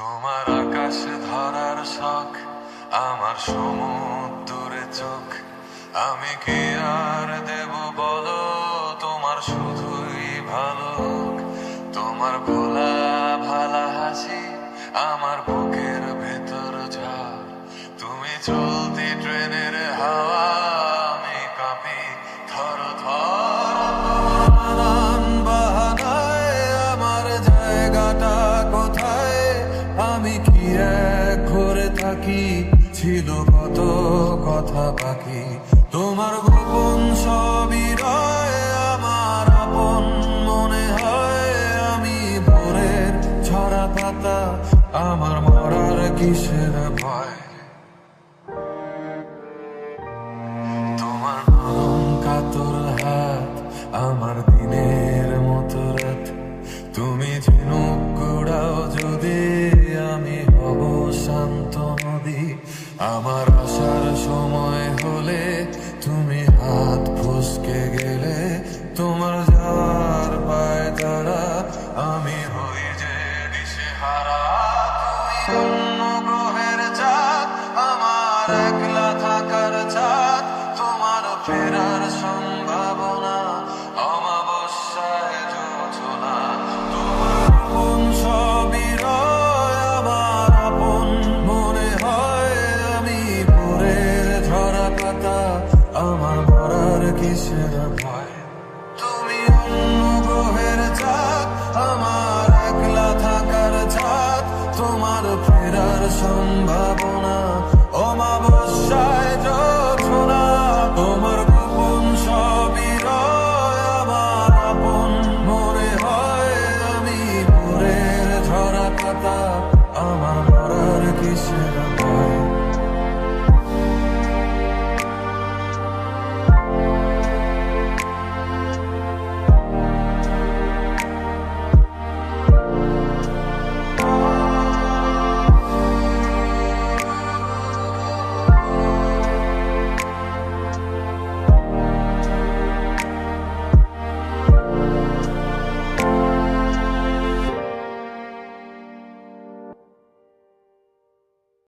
তোমার আকাশ ধরার শখ, আমার সমুদ্রে চোখ। আমি কি আর দেব বলো, তোমার শুধুই ভালো হোক। তোমার ভোলা ভালা হাসি আমার বুকের ভেতর ঝড়। তুমি চলতি ট্রেনের হাওয়া, আমি কাঁপি থর থর। নানান বাহানায় আমার জায়গাটা কোথায়, আমি কি এক ঘরে থাকি, ছিল কত কথা বাকি। তোমার গোপন সবই রয় আমার আপন মনে হয়। আমি ভোরের ছড়া পাতা, আমার মরার কিসের ভয়। তোমার নরম কাতর হাত আমার দিনের মতো রাত। তুমি ঝিনুক কুড়াও যদি, আমি হব শান্ত নদী। আমার আসার সময় হলে তুমি হাত ফসকে গেলে, তোমার যাওয়ার পায় তারা, আমি হই যে দিশেহারা। তুমি অন্য গ্রহের চাঁদ, আমার একলা থাকার চাঁদ। তোমার ফেরার সম্ভাবনা অমাবস্যায় জোছনা। তোমার আপন সবই রয় আমার আপন মনে হয়। আমি ভোরের ঝরা পাতা, আমার মরার কিসের ভয়। তুমি অন্য গ্রহের চাঁদ, আমার একলা থাকার চাঁদ। তোমার ফেরার সম্ভাবনা